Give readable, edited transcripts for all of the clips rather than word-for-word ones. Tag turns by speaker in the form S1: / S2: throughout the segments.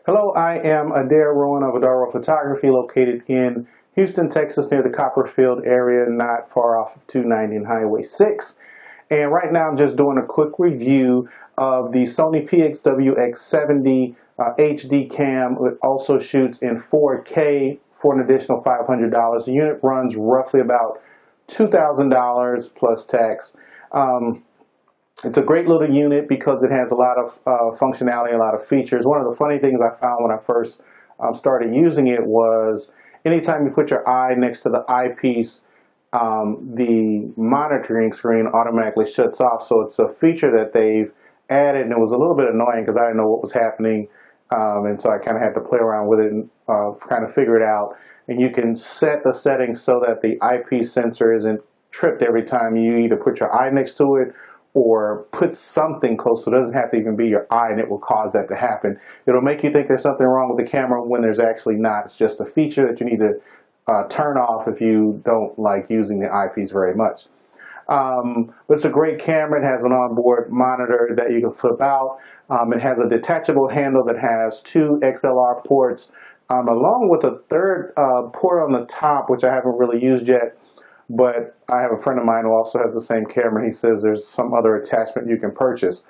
S1: Hello, I am Adair, Rowan of ADAURO Photography, located in Houston, Texas, near the Copperfield area, not far off of 290 and Highway 6. And right now I'm just doing a quick review of the Sony PXW X70 HD cam. It also shoots in 4K for an additional $500. The unit runs roughly about $2,000 plus tax. It's a great little unit because it has a lot of functionality, a lot of features. One of the funny things I found when I first started using it was anytime you put your eye next to the eyepiece, the monitoring screen automatically shuts off. So it's a feature that they've added, and it was a little bit annoying because I didn't know what was happening, and so I kind of had to play around with it and kind of figure it out. And you can set the settings so that the eyepiece sensor isn't tripped every time you either put your eye next to it or put something close, so it doesn't have to even be your eye, and it will cause that to happen. It'll make you think there's something wrong with the camera when there's actually not. It's just a feature that you need to turn off if you don't like using the eyepiece very much. But it's a great camera. It has an onboard monitor that you can flip out. It has a detachable handle that has 2 XLR ports, along with a third port on the top, which I haven't really used yet. But I have a friend of mine who also has the same camera. He says there's some other attachment you can purchase.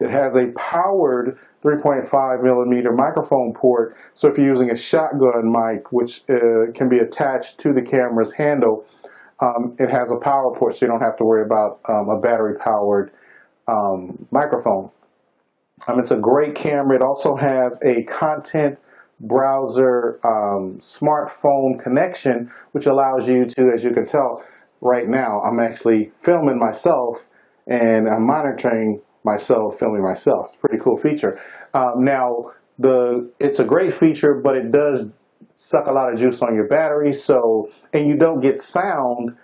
S1: It has a powered 3.5mm microphone port. So if you're using a shotgun mic, which can be attached to the camera's handle, it has a power port, so you don't have to worry about a battery-powered microphone. It's a great camera. It also has a content browser smartphone connection, which allows you to, as you can tell right now, I'm actually filming myself and I'm monitoring myself filming myself. It's a pretty cool feature. Now it's a great feature, but it does suck a lot of juice on your battery, and you don't get sound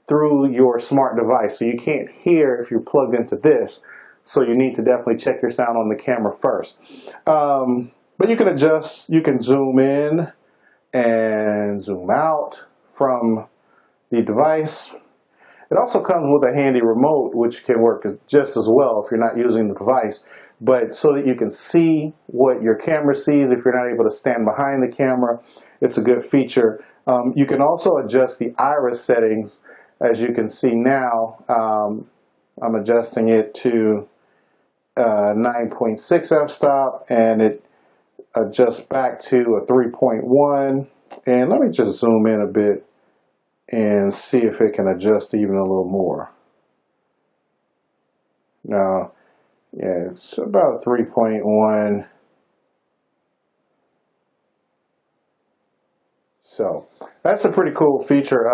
S1: through your smart device, so you can't hear if you're plugged into this, so you need to definitely check your sound on the camera first. But you can adjust, you can zoom in and zoom out from the device. It also comes with a handy remote, which can work just as well if you're not using the device, but so that you can see what your camera sees if you're not able to stand behind the camera. It's a good feature. You can also adjust the iris settings. As you can see now, I'm adjusting it to 9.6 f-stop, and it adjust back to a 3.1, and let me just zoom in a bit and see if it can adjust even a little more. Now, yeah, it's about 3.1. So that's a pretty cool feature.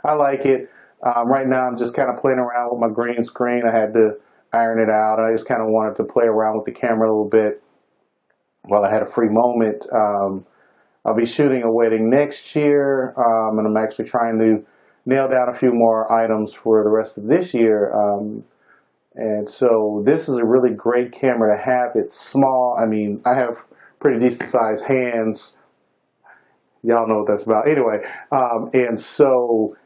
S1: I like it. Right now I'm just kind of playing around with my green screen. I had to iron it out. I just kind of wanted to play around with the camera a little bit while I had a free moment. I'll be shooting a wedding next year, and I'm actually trying to nail down a few more items for the rest of this year. And so this is a really great camera to have. It's small. I mean, I have pretty decent sized hands. Y'all know what that's about. Anyway, and so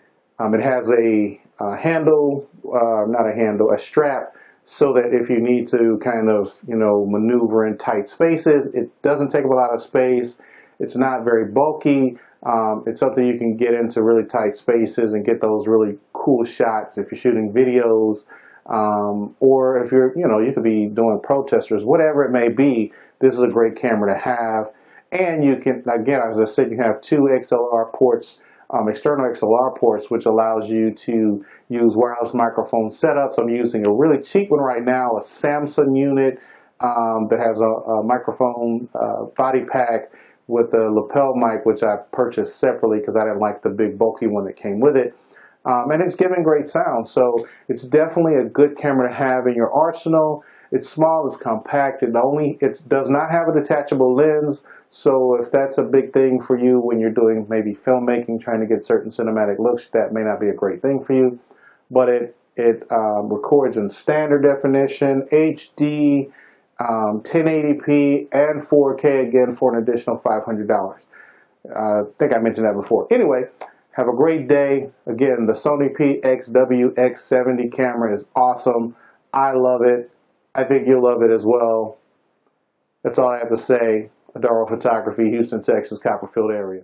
S1: it has a handle, a strap, so that if you need to kind of, maneuver in tight spaces, it doesn't take up a lot of space. It's not very bulky. It's something you can get into really tight spaces and get those really cool shots if you're shooting videos, or if you're, you could be doing protesters, whatever it may be. This is a great camera to have. And you can, again, as I said, you have 2 XLR ports, external XLR ports, which allows you to use wireless microphone setups. I'm using a really cheap one right now, a Samsung unit that has a microphone body pack with a lapel mic, which I purchased separately because I didn't like the big bulky one that came with it. And it's giving great sound, so it's definitely a good camera to have in your arsenal. It's small, it's compact, it does not have a detachable lens, so if that's a big thing for you when you're doing maybe filmmaking, trying to get certain cinematic looks, that may not be a great thing for you. But it records in standard definition, HD, 1080p, and 4K, again, for an additional $500. I think I mentioned that before. Anyway, have a great day. Again, the Sony PXW X70 camera is awesome. I love it. I think you'll love it as well. That's all I have to say. ADAURO Photography, Houston, Texas, Copperfield area.